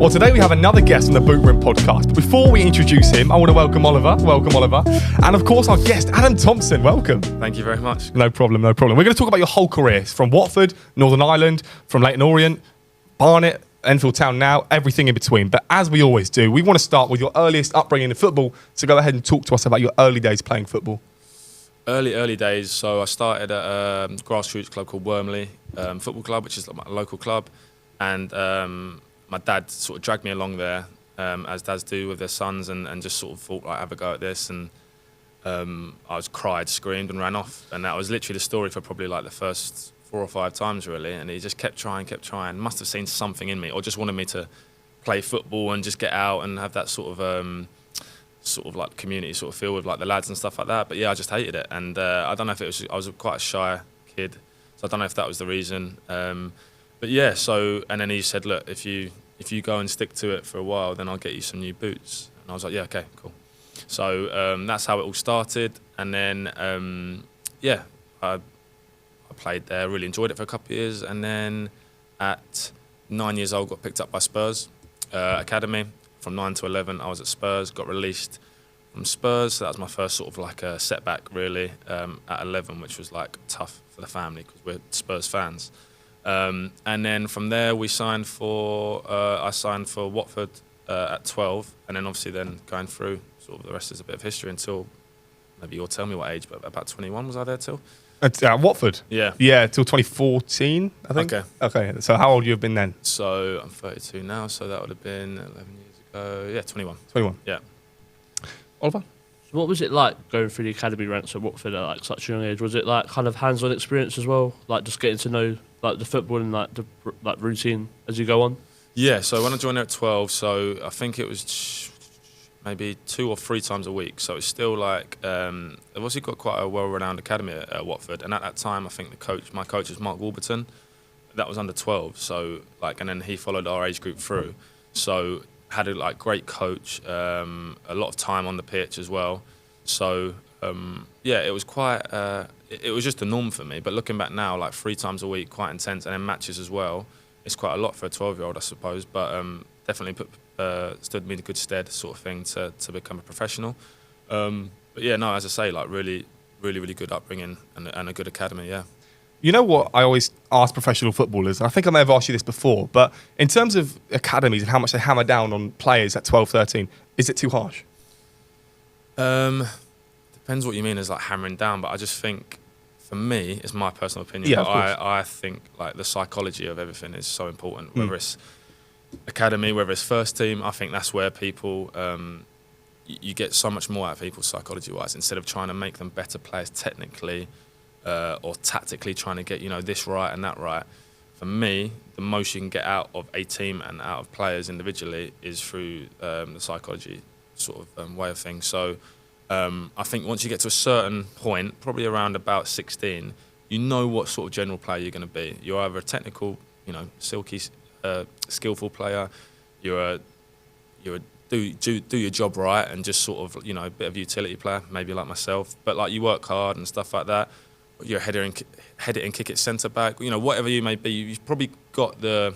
Well, today we have another guest on the Bootroom Podcast. But before we introduce him, I want to welcome Oliver. And of course, our guest, Adam Thompson. Welcome. Thank you very much. No problem. We're going to talk about your whole career. From Watford, Northern Ireland, from Leyton Orient, Barnet, Enfield Town now, everything in between. But as we always do, we want to start with your earliest upbringing in football. So go ahead and talk to us about your early days playing football. Early days. So I started at a grassroots club called Wormley Football Club, which is like my local club. And my dad sort of dragged me along there, as dads do with their sons, and just sort of thought, like, have a go at this. And I cried, screamed, and ran off. And that was literally the story for probably like the first 4 or 5 times, really. And he just kept trying. Must have seen something in me, or just wanted me to play football and just get out and have that sort of like community sort of feel with like the lads and stuff like that. But yeah, I just hated it. And I don't know if it was, I was quite a shy kid, so I don't know if that was the reason. But yeah, so, and then he said, look, if you go and stick to it for a while, then I'll get you some new boots. And I was like, yeah, okay, cool. So that's how it all started. And then, I played there, really enjoyed it for a couple of years. And then at 9 years old, got picked up by Spurs Academy. From 9 to 11, I was at Spurs, got released from Spurs. So that was my first sort of like a setback, really, at 11, which was like tough for the family because we're Spurs fans. And then from there, I signed for Watford at 12, and then obviously then going through, sort of the rest is a bit of history until, maybe you'll tell me what age, but about 21 was I there till? At Watford? Yeah. Yeah, till 2014, I think. Okay, so how old you have been then? So I'm 32 now, so that would have been 11 years ago. Yeah, 21. 21. Yeah. Oliver? So what was it like going through the academy ranks at Watford at like such a young age? Was it like kind of hands-on experience as well? Like just getting to know like the football and like the routine as you go on? Yeah, so when I joined there at 12, so I think it was maybe 2 or 3 times a week. So it's still like, they've obviously got quite a well-renowned academy at Watford. And at that time, I think my coach was Mark Warburton. That was under 12. So like, and then he followed our age group through. So had a like great coach, a lot of time on the pitch as well. So it was quite, it was just the norm for me. But looking back now, like 3 times a week, quite intense, and then matches as well. It's quite a lot for a 12-year-old, I suppose. But definitely stood me in good stead, sort of thing, to become a professional. But yeah, no, as I say, like really good upbringing and a good academy, yeah. You know what I always ask professional footballers, and I think I may have asked you this before, but in terms of academies and how much they hammer down on players at 12, 13, is it too harsh? Depends what you mean as like hammering down, but I just think, for me, it's my personal opinion, yeah, but I think like the psychology of everything is so important, whether it's academy, whether it's first team. I think that's where people, you get so much more out of people psychology-wise, instead of trying to make them better players technically, or tactically trying to get, this right and that right. For me, the most you can get out of a team and out of players individually is through the psychology sort of way of things. So I think once you get to a certain point, probably around about 16, you know what sort of general player you're going to be. You're either a technical, silky, skillful player. You're a do your job right and just sort of, a bit of utility player, maybe like myself. But like you work hard and stuff like that. You're a head it and kick it centre back. Whatever you may be, you've probably got the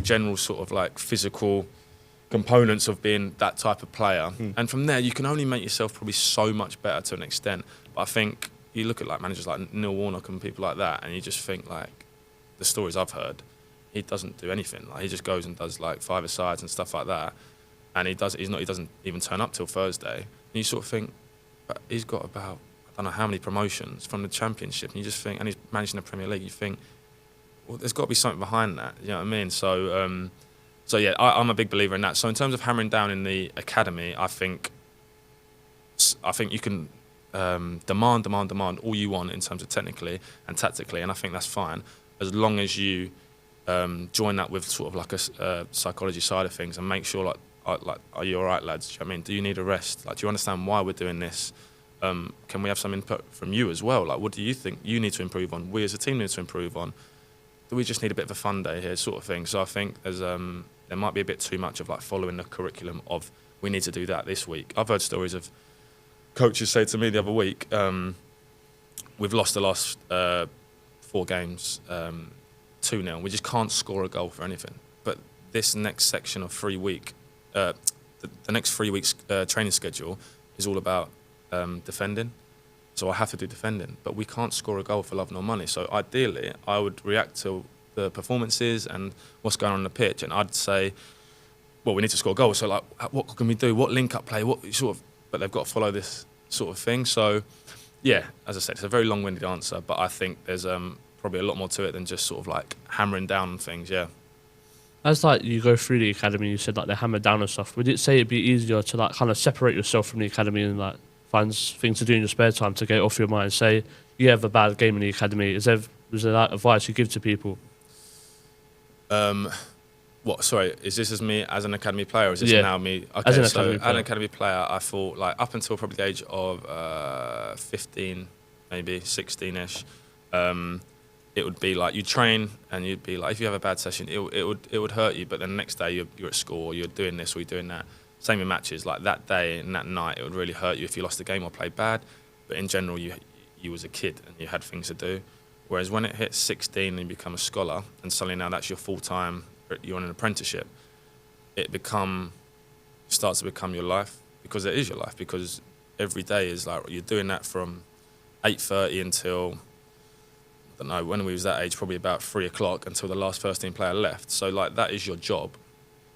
general sort of like physical components of being that type of player. And from there, you can only make yourself probably so much better to an extent. But I think you look at like managers like Neil Warnock and people like that, and you just think like the stories I've heard, he doesn't do anything. Like he just goes and does like 5-a-sides and stuff like that, and he doesn't even turn up till Thursday. And you sort of think, but he's got about, I don't know how many promotions from the Championship, and you just think, and he's managing the Premier League, you think, well, there's got to be something behind that. You know what I mean? So yeah, I'm a big believer in that. So in terms of hammering down in the academy, I think you can demand all you want in terms of technically and tactically, and I think that's fine, as long as you join that with sort of like a psychology side of things and make sure like are you all right, lads? Do you know what I mean? Do you need a rest? Like, do you understand why we're doing this? Can we have some input from you as well? Like, what do you think you need to improve on? We as a team need to improve on. Do we just need a bit of a fun day here, sort of thing? So I think there might be a bit too much of like following the curriculum of we need to do that this week. I've heard stories of coaches say to me the other week, we've lost the last 4 games 2-0. We just can't score a goal for anything. But this next section of the next 3 weeks training schedule is all about defending. So I have to do defending, but we can't score a goal for love nor money. So ideally, I would react to the performances and what's going on the pitch, and I'd say, well, we need to score goals. So like, what can we do? What link-up play? What sort of? But they've got to follow this sort of thing. So, yeah, as I said, it's a very long-winded answer, but I think there's probably a lot more to it than just sort of like hammering down on things. Yeah. As like you go through the academy, you said like they hammer down and stuff. Would it say it'd be easier to like kind of separate yourself from the academy and like find things to do in your spare time to get it off your mind? Say you have a bad game in the academy. Was there like advice you give to people? What? Sorry, is this as me as an academy player, or is this now me? Okay, as an so academy player. as an academy player, I thought like up until probably the age of 15, maybe 16ish, it would be like you train and you'd be like, if you have a bad session, it would hurt you, but then the next day you're at school, or you're doing this or you're doing that. Same in matches, like that day and that night, it would really hurt you if you lost the game or played bad. But in general, you was a kid and you had things to do. Whereas when it hits 16 and you become a scholar, and suddenly now that's your full time, you're on an apprenticeship, it starts to become your life, because it is your life, because every day is like you're doing that from 8:30 until, I don't know, when we was that age, probably about 3 o'clock until the last first team player left. So like that is your job.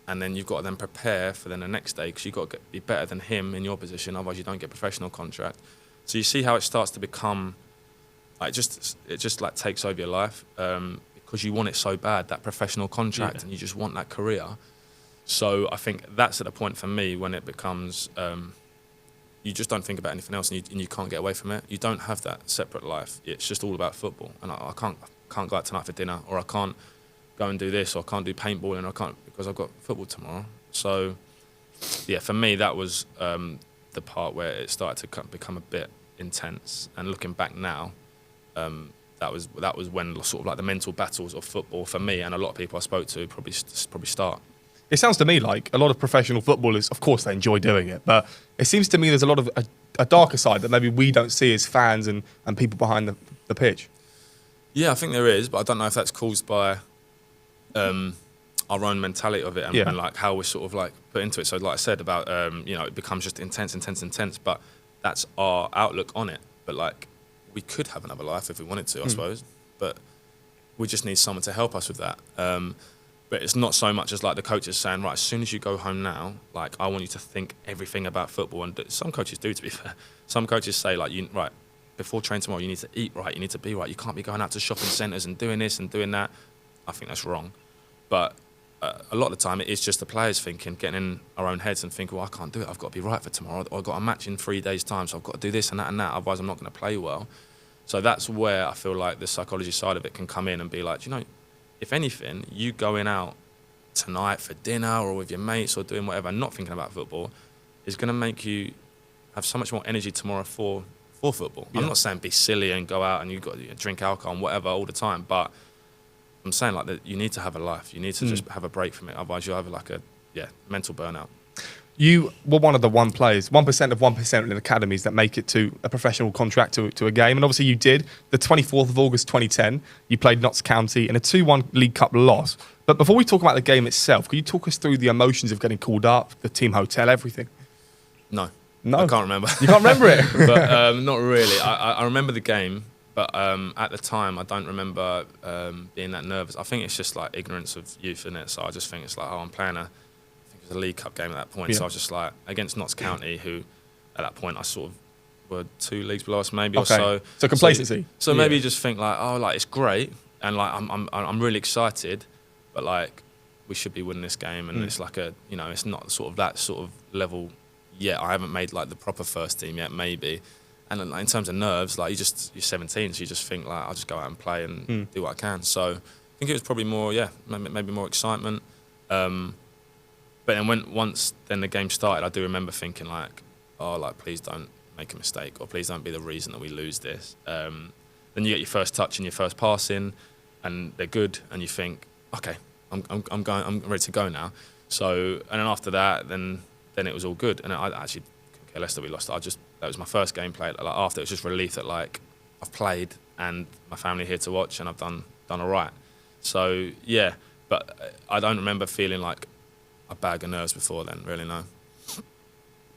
And then you've got to then prepare for then the next day, because you've got to be better than him in your position, otherwise you don't get a professional contract. So you see how it starts to become, like it just like takes over your life, because you want it so bad, that professional contract, and you just want that career. So I think that's at the point for me when it becomes, you just don't think about anything else, and you can't get away from it. You don't have that separate life. It's just all about football. And I can't go out tonight for dinner, or I can't go and do this, or I can't do paintballing, I can't, because I've got football tomorrow. So yeah, for me that was the part where it started to become a bit intense. And looking back now, that was when sort of like the mental battles of football for me and a lot of people I spoke to probably start. It sounds to me like a lot of professional footballers, of course, they enjoy doing it, but it seems to me there's a lot of a darker side that maybe we don't see as fans and people behind the pitch. Yeah, I think there is, but I don't know if that's caused by our own mentality of it and like how we're sort of like put into it. So like I said about, it becomes just intense, but that's our outlook on it. But like, we could have another life if we wanted to, I suppose, but we just need someone to help us with that. But it's not so much as like the coaches saying, right, as soon as you go home now, like I want you to think everything about football. And some coaches do, to be fair. Some coaches say like, right, before training tomorrow, you need to eat right, you need to be right. You can't be going out to shopping centres and doing this and doing that. I think that's wrong. But a lot of the time it is just the players thinking, getting in our own heads and thinking, well, I can't do it. I've got to be right for tomorrow. Or I've got a match in 3 days' time, so I've got to do this and that and that. Otherwise, I'm not going to play well. So that's where I feel like the psychology side of it can come in and be like, if anything, you going out tonight for dinner or with your mates or doing whatever and not thinking about football is going to make you have so much more energy tomorrow for football. Yeah. I'm not saying be silly and go out and you've got to drink alcohol and whatever all the time, but I'm saying like that you need to have a life. You need to just have a break from it. Otherwise you'll have like a mental burnout. You were one of the 1% of 1% in academies that make it to a professional contract to a game. And obviously you did. The 24th of August 2010, you played Notts County in a 2-1 League Cup loss. But before we talk about the game itself, could you talk us through the emotions of getting called up, the team hotel, everything? No. I can't remember. You can't remember it? But not really. I remember the game, but at the time I don't remember being that nervous. I think it's just like ignorance of youth, isn't it? So I just think it's like, I'm playing a League Cup game at that point, so I was just like against Notts County, who at that point I sort of were 2 leagues below us maybe or so. So complacency. So maybe you just think like, like it's great, and like I'm really excited, but like we should be winning this game, and it's like it's not sort of that sort of level yet. I haven't made like the proper first team yet, maybe. And then, like, in terms of nerves, like you're 17, so you just think like I'll just go out and play and do what I can. So I think it was probably more maybe more excitement. But then once the game started, I do remember thinking like, please don't make a mistake, or please don't be the reason that we lose this. Then you get your first touch and your first pass in, and they're good, and you think, okay, I'm ready to go now. So and then after that, then it was all good, and I actually couldn't care less that we lost. That was my first game played. Like after, it was just relief that like I've played and my family here to watch, and I've done all right. So yeah. But I don't remember feeling like a bag of nerves before then, really, no.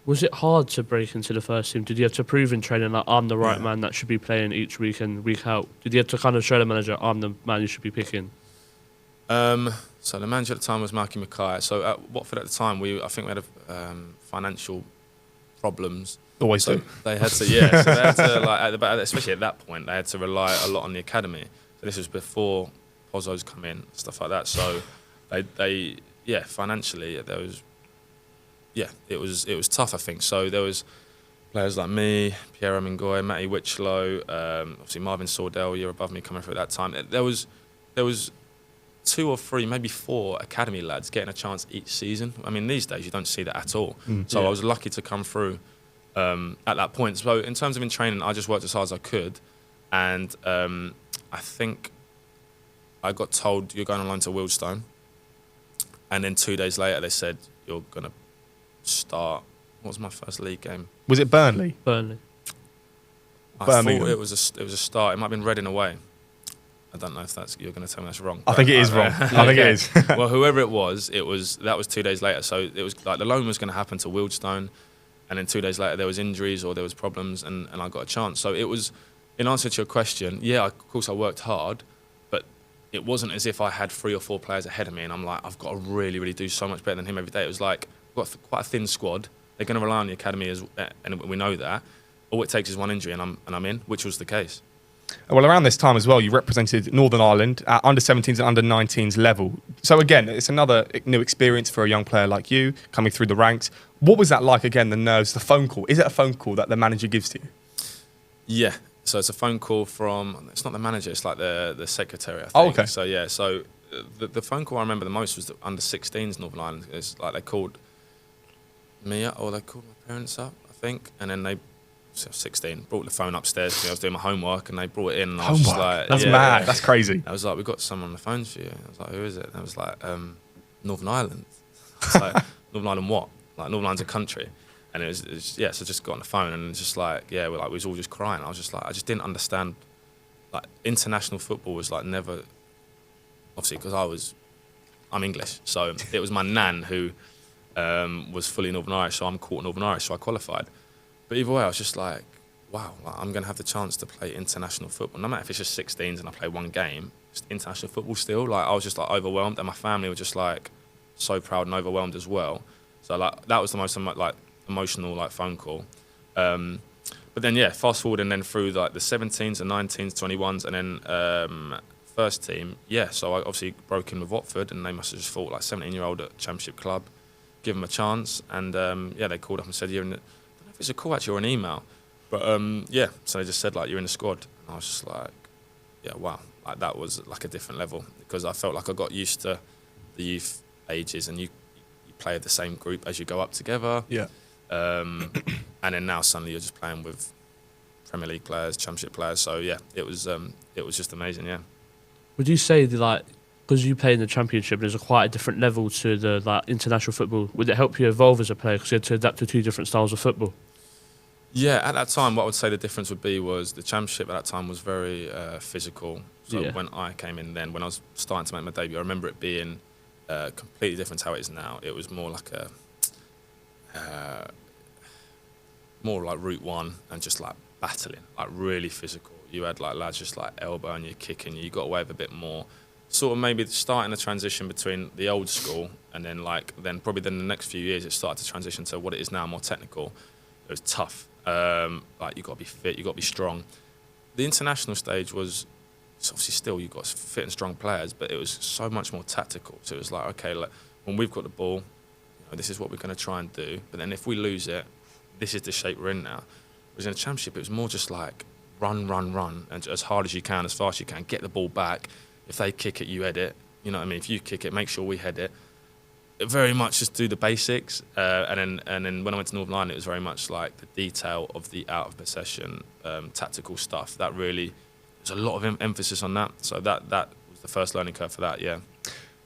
Was it hard to break into the first team? Did you have to prove in training that I'm the right Yeah. man that should be playing each week and week out? Did you have to kind of show the manager I'm the man you should be picking? So the manager at the time was Malky Mackay. So at Watford at the time, I think we had financial problems. Always So do. they had to, yeah. So they had to, like, especially at that point, they had to rely a lot on the academy. So this was before Pozzo's come in, stuff like that. So they financially there was, it was tough, I think. So there was players like me, Pierre Mingoy, Matty Witchlow, obviously Marvin Sordell, a year above me, coming through at that time. There was 2 or 3, maybe 4 academy lads getting a chance each season. I mean, these days you don't see that at all. So I was lucky to come through at that point. So in terms of in training, I just worked as hard as I could, and I think I got told you're going on loan to Wealdstone, and then 2 days later they said you're going to start. What was my first league game? Was it Burnley? Burnley. I Birmingham. thought it was a start. It might have been Reading away. I don't know if you're going to tell me that's wrong. I think it is wrong. I think it is. Well, whoever it was, that was 2 days later. So it was like the loan was going to happen to Wealdstone, and then 2 days later there was injuries or there was problems, and I got a chance. So it was, in answer to your question, yeah, of course I worked hard, but it wasn't as if I had 3 or 4 players ahead of me and I'm like, I've got to really, really do so much better than him every day. It was like, we've got quite a thin squad. They're going to rely on the academy, and we know that. All it takes is one injury and I'm in, which was the case. Well, around this time as well, you represented Northern Ireland at under-17s and under-19s level. So again, it's another new experience for a young player like you coming through the ranks. What was that like, again, the nerves, the phone call? Is it a phone call that the manager gives to you? Yeah, so it's a phone call from, it's not the manager, it's like the secretary, I think. Oh, okay. So yeah, so the phone call I remember the most was the under-16s Northern Ireland. It's like they called me up, or they called my parents up, I think, and then they, so I was 16, brought the phone upstairs to me. I was doing my homework and they brought it in and I was just like, That's mad. That's crazy. I was like, we've got someone on the phone for you. I was like, who is it? And I was like, Northern Ireland. I was like, Northern Ireland what? Like, Northern Ireland's a country. And it was so I just got on the phone and it's just like, we was all just crying. I was just like, I just didn't understand, like, international football was like never, obviously, because I'm English. So it was my nan who was fully Northern Irish, so I'm caught Northern Irish, so I qualified. But either way, I was just like, wow, like, I'm going to have the chance to play international football. No matter if it's just 16s and I play one game, it's international football still. Like, I was just like overwhelmed, and my family were just like so proud and overwhelmed as well. So like that was the most like emotional like phone call. But then fast forward and then through like the 17s and 19s, 21s, and then first team. So I obviously broke in with Watford, and they must have just thought like 17-year-old at Championship club, give them a chance, and they called up and said you're in the. If it's a call actually or an email, but so they just said like you're in the squad, and I was just like, wow, like that was like a different level, because I felt like I got used to the youth ages, and you play the same group as you go up together, and then now suddenly you're just playing with Premier League players, Championship players, so it was just amazing. Would you say that, like, because you play in the Championship, there's quite a different level to the like international football? Would it help you evolve as a player because you had to adapt to 2 different styles of football? Yeah, at that time, what I would say the difference would be was the Championship at that time was very physical. So when I came in then, when I was starting to make my debut, I remember it being completely different to how it is now. It was more like more like Route 1 and just like battling, like really physical. You had like lads just like elbowing you, kicking you. You got away with a bit more. Sort of maybe starting the transition between the old school and then probably the next few years it started to transition to what it is now, more technical. It was tough. Like you got to be fit, you got to be strong. The international stage was obviously still you got fit and strong players, but it was so much more tactical. So it was like, okay, like, when we've got the ball, this is what we're going to try and do. But then if we lose it, this is the shape we're in now. Whereas in the Championship, it was more just like run, and as hard as you can, as fast as you can, get the ball back. If they kick it, you head it. You know what I mean? If you kick it, make sure we head it. Very much just do the basics. And then when I went to Northern Ireland, it was very much like the detail of the out of possession, tactical stuff. That really, there's a lot of emphasis on that. So that was the first learning curve for that,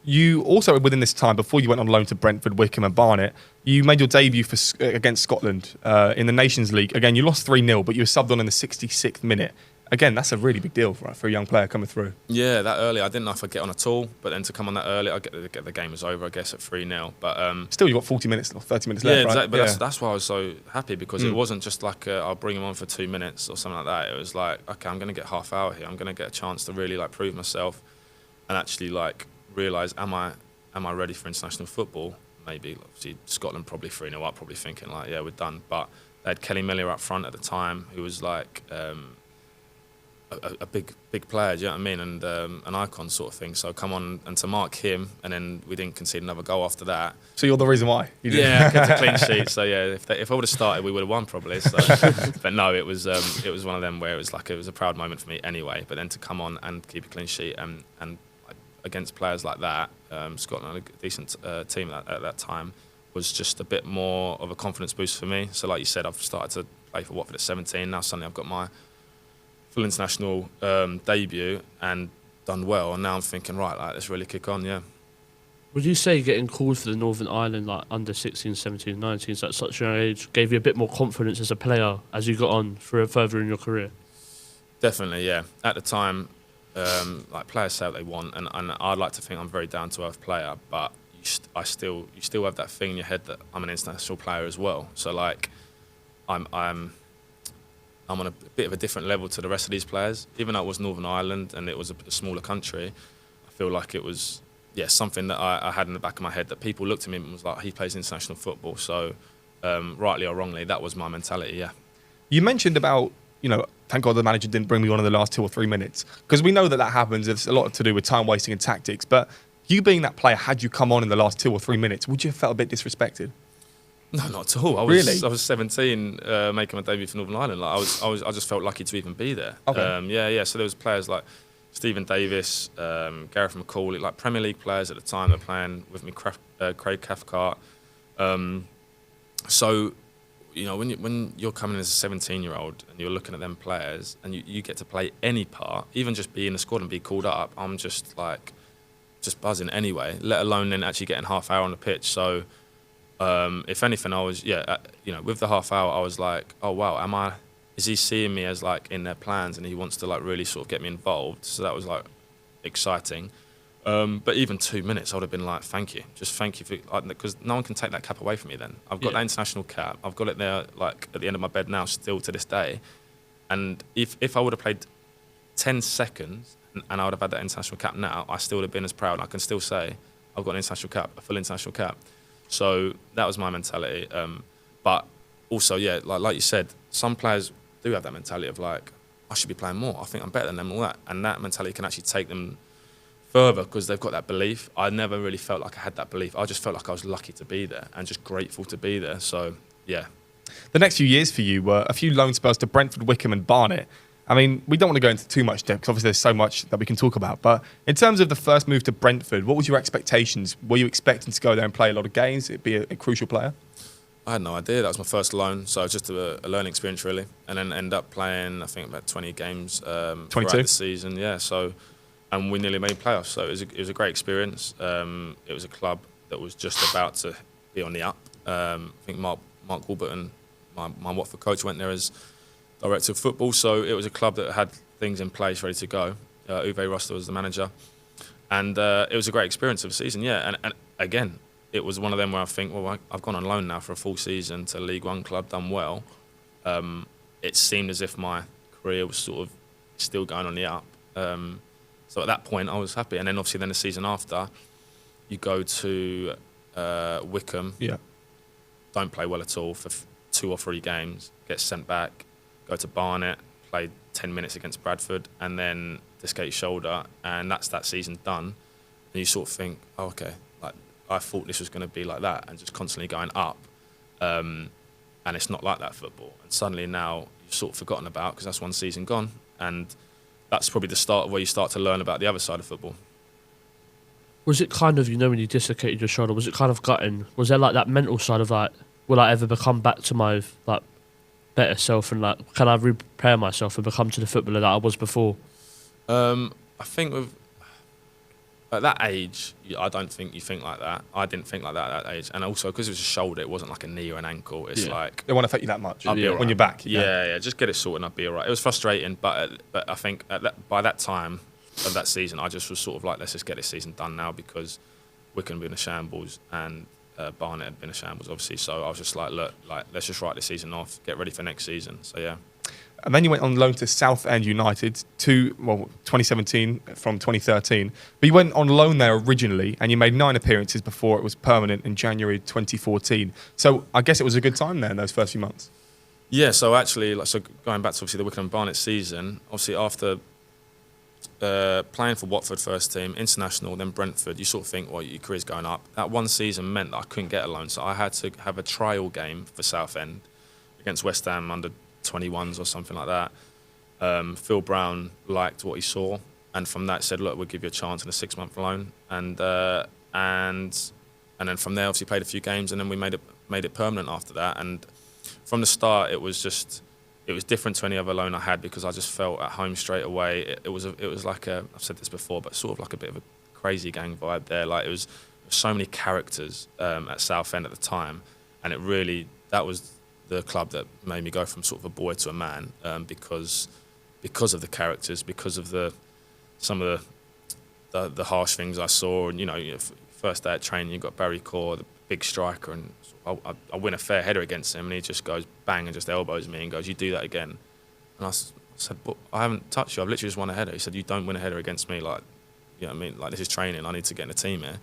You also, within this time, before you went on loan to Brentford, Wickham and Barnet, you made your debut against Scotland in the Nations League. Again, you lost 3-0, but you were subbed on in the 66th minute. again, that's a really big deal for a young player coming through. Yeah, that early, I didn't know if I'd get on at all, but then to come on that early, I get the game was over, I guess, at 3-0. But still, you've got 40 minutes or 30 minutes yeah, left, right? exactly. But that's why I was so happy, because it wasn't just like I'll bring him on for 2 minutes or something like that. It was like, okay, I'm going to get half hour here. I'm going to get a chance to really like prove myself and actually like realise, am I ready for international football? Maybe obviously Scotland probably 3-0 up, probably thinking like, yeah, we're done. But they had Kelly Miller up front at the time, who was like a big player, do you know what I mean, and an icon sort of thing. So come on, and to mark him, and then we didn't concede another goal after that. So you're the reason why? Yeah, I kept a clean sheet. So yeah, if I would have started, we would have won probably. So, but no, it was one of them where it was a proud moment for me anyway. But then to come on and keep a clean sheet and against players like that, Scotland, a decent team at that time, was just a bit more of a confidence boost for me. So like you said, I've started to play for Watford at 17. Now suddenly I've got my full international debut and done well, and now I'm thinking, right, like, let's really kick on. Yeah. Would you say getting called for the Northern Ireland, like under 16, 17, 19, at such an age, gave you a bit more confidence as a player as you got on further in your career? Definitely, yeah. At the time, like, players say what they want, and I'd like to think I'm a very down to earth player, but you still have that thing in your head that I'm an international player as well. So like, I'm on a bit of a different level to the rest of these players. Even though it was Northern Ireland and it was a smaller country, I feel like it was something that I had in the back of my head, that people looked at me and was like, he plays international football. So rightly or wrongly, that was my mentality, yeah. You mentioned about, thank God the manager didn't bring me on in the last 2 or 3 minutes, because we know that happens. It's a lot to do with time wasting and tactics. But you being that player, had you come on in the last 2 or 3 minutes, would you have felt a bit disrespected? No, not at all. I was 17, making my debut for Northern Ireland. Like I just felt lucky to even be there. Okay. So there was players like Stephen Davis, Gareth McCauley, like Premier League players at the time that were playing with me, Craig Cathcart. So, when you're coming as a 17-year-old and you're looking at them players and you get to play any part, even just be in the squad and be called up, I'm just buzzing anyway, let alone then actually getting half hour on the pitch. So, if anything, I was, with the half hour, I was like, oh wow, is he seeing me as like in their plans and he wants to like really sort of get me involved? So that was like exciting. But even 2 minutes, I would have been like, thank you, just thank you for, because no one can take that cap away from me then. I've got that international cap, I've got it there like at the end of my bed now still to this day. And if I would have played 10 seconds and I would have had that international cap now, I still would have been as proud. I can still say, I've got an international cap, a full international cap. So that was my mentality. But also, yeah, like you said, some players do have that mentality of like, I should be playing more. I think I'm better than them, all that. And that mentality can actually take them further because they've got that belief. I never really felt like I had that belief. I just felt like I was lucky to be there and just grateful to be there. So, yeah. The next few years for you were a few loan spells to Brentford, Wickham and Barnet. I mean, we don't want to go into too much depth because obviously there's so much that we can talk about. But in terms of the first move to Brentford, what was your expectations? Were you expecting to go there and play a lot of games? It'd be a crucial player? I had no idea. That was my first loan, so it was just a learning experience really. And then end up playing, I think, about 20 games throughout the season. Yeah, so, and we nearly made playoffs. So it was a great experience. It was a club that was just about to be on the up. I think Mark Warburton, my Watford coach, went there as director of football, so it was a club that had things in place ready to go. Uwe Roster was the manager, and it was a great experience of the season. Yeah, and again, it was one of them where I think, well, I've gone on loan now for a full season to a League One club, done well. It seemed as if my career was sort of still going on the up. So at that point, I was happy, and then obviously the season after, you go to Wickham. Yeah. Don't play well at all for 2 or 3 games, get sent back. Go to Barnet, play 10 minutes against Bradford, and then dislocate shoulder, and that's that season done. And you sort of think, oh, okay, like I thought this was going to be like that, and just constantly going up, and it's not like that football. And suddenly now you've sort of forgotten about because that's one season gone, and that's probably the start of where you start to learn about the other side of football. Was it kind of, when you dislocated your shoulder, was it kind of gutting? Was there like that mental side of like, will I ever become back to my like better self, and like, can I prepare myself and become to the footballer that I was before? I think at that age, I don't think you think like that. I didn't think like that at that age. And also, because it was a shoulder, it wasn't like a knee or an ankle. It's like... It won't affect you that much I'll be all when right. you're back. Yeah, just get it sorted and I'll be all right. It was frustrating, but I think by that time of that season, I just was sort of like, let's just get this season done now, because Wycombe had been a shambles and Barnet had been a shambles, obviously. So I was just like, look, let's just write this season off, get ready for next season. So, yeah. And then you went on loan to Southend United 2017 from 2013. But you went on loan there originally, and you made 9 appearances before it was permanent in January 2014. So I guess it was a good time there in those first few months. Yeah, so actually, so going back to obviously the Wycombe and Barnet season, obviously after playing for Watford first team, international, then Brentford, you sort of think, well, your career's going up. That one season meant that I couldn't get a loan, so I had to have a trial game for Southend against West Ham under 21s or something like that. Phil Brown liked what he saw, and from that said, look, we'll give you a chance in a 6-month loan, and then from there, obviously played a few games, and then we made it permanent after that. And from the start, it was different to any other loan I had, because I just felt at home straight away. It was like I've said this before, but sort of like a bit of a crazy gang vibe there. Like, it was so many characters at Southend at the time, and that was the club that made me go from sort of a boy to a man, because of the characters, because of some of the harsh things I saw. And first day at training, you got Barry Core, the big striker, and I win a fair header against him, and he just goes bang and just elbows me and goes, "You do that again." And I said, "But I haven't touched you. I've literally just won a header." He said, "You don't win a header against me. Like, you know what I mean? Like, this is training. I need to get in a team here."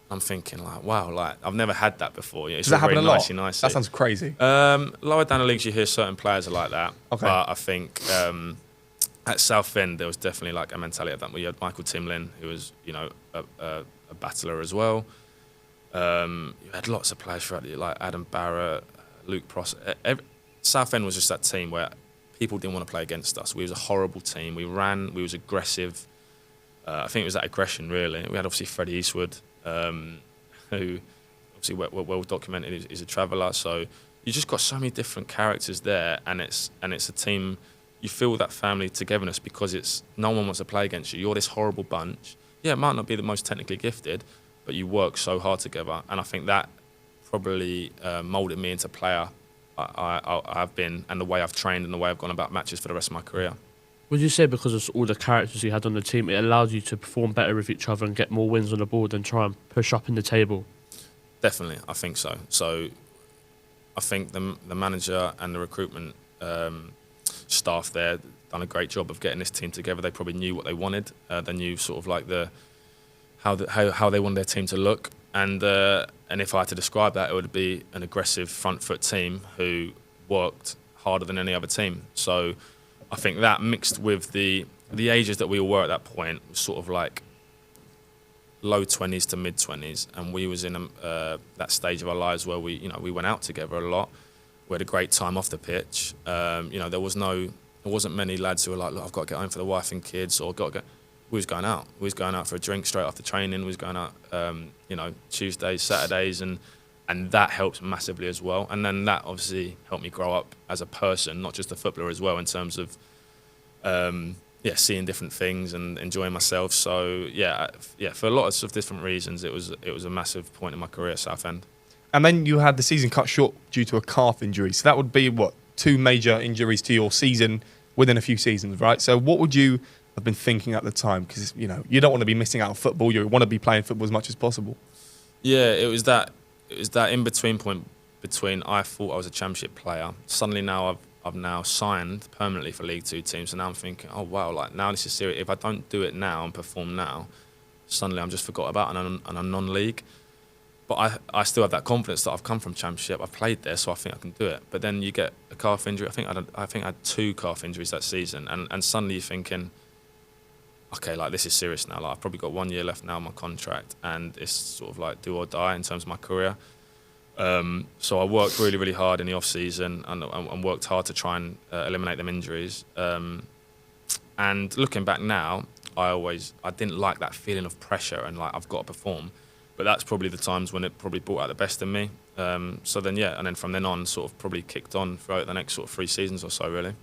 I'm thinking, like, wow, like, I've never had that before. Yeah, Does that happen a lot? Nicey. That sounds crazy. Lower down the leagues, you hear certain players are like that. Okay. But I think at Southend, there was definitely like a mentality of that. We had Michael Timlin, who was, a battler as well. You had lots of players throughout like Adam Barrett, Luke Pross. Southend was just that team where people didn't want to play against us. We was a horrible team. We ran. We was aggressive. I think it was that aggression, really. We had obviously Freddie Eastwood, who obviously well documented is a traveller. So you just got so many different characters there, and it's a team. You feel that family togetherness, because it's no one wants to play against you. You're this horrible bunch. Yeah, it might not be the most technically gifted, but you work so hard together, and I think that probably moulded me into player I've been, and the way I've trained and the way I've gone about matches for the rest of my career. Would you say because of all the characters you had on the team, it allowed you to perform better with each other and get more wins on the board and try and push up in the table? Definitely, I think so. So I think the manager and the recruitment staff there done a great job of getting this team together. They probably knew what they wanted. They knew sort of like how they wanted their team to look. And if I had to describe that, it would be an aggressive front foot team who worked harder than any other team. So I think that mixed with the ages that we all were at that point was sort of like low 20s to mid 20s, and we was in that stage of our lives where we went out together a lot. We had a great time off the pitch. There wasn't many lads who were like, look, I've got to get home for the wife and kids, or got to go. We was going out. We was going out for a drink straight after training. We was going out, Tuesdays, Saturdays, and that helped massively as well. And then that obviously helped me grow up as a person, not just a footballer as well, in terms of seeing different things and enjoying myself. So for lots of different reasons, it was a massive point in my career at Southend. And then you had the season cut short due to a calf injury. So that would be, 2 major injuries to your season within a few seasons, right? So what would you have been thinking at the time? Because, you don't want to be missing out on football. You want to be playing football as much as possible. Yeah, it was that in-between point between I thought I was a championship player. Suddenly now I've now signed permanently for League 2 teams. So now I'm thinking, oh, wow, like now this is serious. If I don't do it now and perform now, suddenly I'm just forgot about and I'm non-league. But I still have that confidence that I've come from Championship. I've played there, so I think I can do it. But then you get a calf injury. I think I had 2 calf injuries that season, and suddenly you're thinking, okay, like this is serious now. Like I've probably got 1 year left now on my contract, and it's sort of like do or die in terms of my career. So I worked really, really hard in the off season and worked hard to try and eliminate them injuries. And looking back now, I didn't like that feeling of pressure and like I've got to perform. But that's probably the times when it probably brought out the best in me. And then from then on, sort of probably kicked on throughout the next sort of 3 seasons or so, really.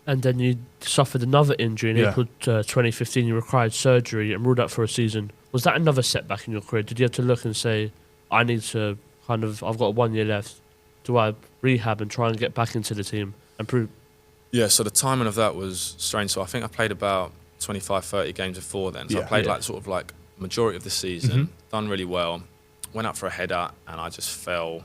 And then you suffered another injury in April 2015. You required surgery and ruled out for a season. Was that another setback in your career? Did you have to look and say, I need to I've got 1 year left. Do I rehab and try and get back into the team and prove? Yeah, so the timing of that was strange. So I think I played about 25, 30 games before then. So I played like majority of the season, done really well, went up for a header and I just fell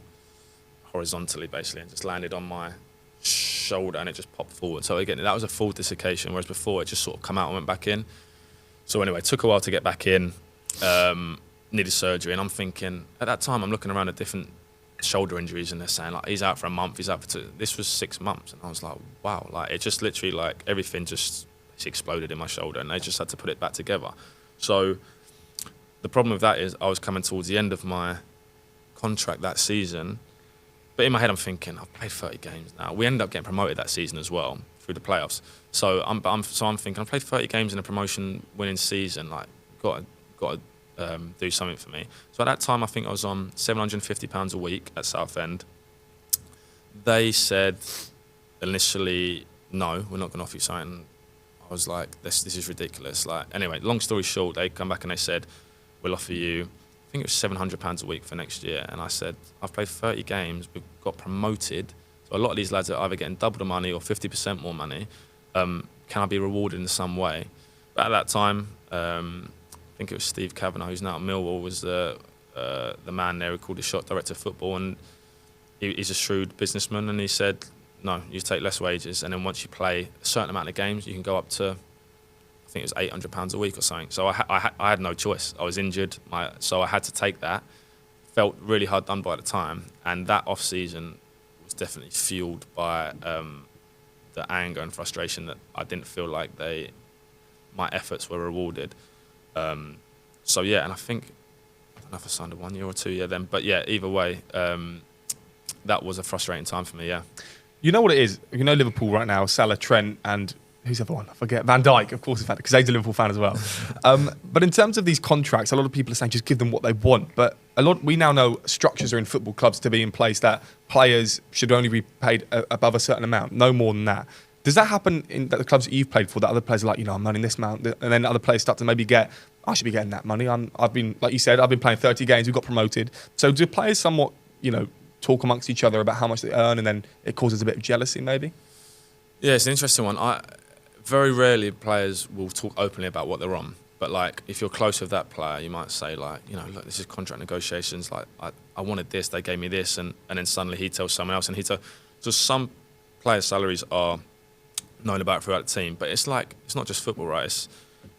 horizontally basically and just landed on my shoulder and it just popped forward. So again, that was a full dislocation, whereas before it just sort of come out and went back in. So anyway, it took a while to get back in, needed surgery, and I'm thinking, at that time I'm looking around at different shoulder injuries and they're saying like he's out for a month, he's out for 2. This was 6 months and I was like, wow, like it just literally like everything just exploded in my shoulder and they just had to put it back together. So the problem with that is I was coming towards the end of my contract that season, but in my head I'm thinking, I've played 30 games now. We ended up getting promoted that season as well through the playoffs. So I'm thinking, I've played 30 games in a promotion-winning season. Like, got to do something for me. So at that time, I think I was on £750 a week at Southend. They said initially, no, we're not going to offer you something. I was like, this is ridiculous. Like, anyway, long story short, they come back and they said, we'll offer you, I think it was £700 a week for next year. And I said, I've played 30 games, we've got promoted. So a lot of these lads are either getting double the money or 50% more money. Can I be rewarded in some way? But at that time, I think it was Steve Kavanagh, who's now at Millwall, was the man there who called the shot director of football. And he's a shrewd businessman. And he said, no, you take less wages. And then once you play a certain amount of games, you can go up to, I think it was £800 a week or something. So I had no choice. I was injured, so I had to take that. Felt really hard done by at the time. And that off-season was definitely fueled by the anger and frustration that I didn't feel like my efforts were rewarded. So yeah, and I don't know if I signed a 1 year or 2 year then, but yeah, either way, that was a frustrating time for me, yeah. You know what it is? You know Liverpool right now, Salah, Trent, and who's the other one? I forget. Van Dijk, of course, because he's a Liverpool fan as well. But in terms of these contracts, a lot of people are saying just give them what they want. But we now know structures are in football clubs to be in place that players should only be paid above a certain amount, no more than that. Does that happen in the clubs that you've played for, that other players are like, I'm earning this amount, and then other players start to maybe I should be getting that money. I've been, like you said, I've been playing 30 games, we got promoted. So do players somewhat, talk amongst each other about how much they earn, and then it causes a bit of jealousy maybe? Yeah, it's an interesting one. Very rarely players will talk openly about what they're on. But like, if you're close with that player, you might say like, look, this is contract negotiations. Like, I wanted this, they gave me this, and then suddenly he tells someone else, and so some players' salaries are known about throughout the team. But it's like, it's not just football, right? It's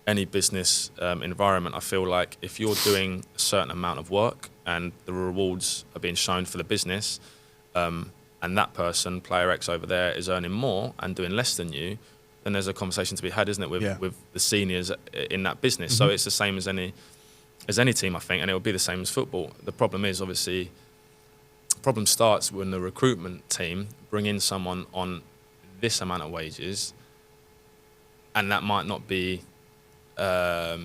any business environment. I feel like if you're doing a certain amount of work and the rewards are being shown for the business, and that person, player X over there, is earning more and doing less than you, then there's a conversation to be had, isn't it, with the seniors in that business. So it's the same as any team, I think, and it will be the same as football. The problem is, obviously, the problem starts when the recruitment team bring in someone on this amount of wages, and that might not be a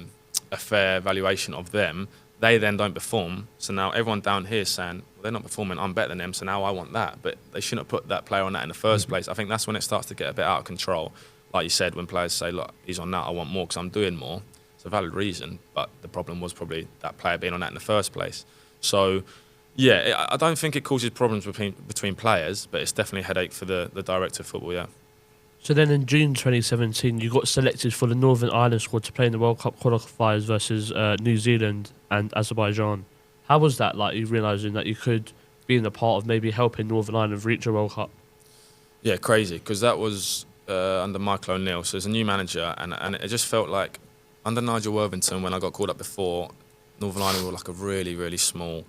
fair valuation of them. They then don't perform, so now everyone down here is saying, well, they're not performing, I'm better than them, so now I want that. But they shouldn't have put that player on that in the first place. I think that's when it starts to get a bit out of control. Like you said, when players say, look, he's on that, I want more because I'm doing more. It's a valid reason, but the problem was probably that player being on that in the first place. So, yeah, I don't think it causes problems between players, but it's definitely a headache for the director of football, yeah. So then in June 2017, you got selected for the Northern Ireland squad to play in the World Cup qualifiers versus New Zealand and Azerbaijan. How was that, like, you realising that you could be in a part of maybe helping Northern Ireland reach a World Cup? Yeah, crazy, because that was under Michael O'Neill, so as a new manager, and it just felt like under Nigel Worthington, when I got called up before, Northern Ireland were like a really, really small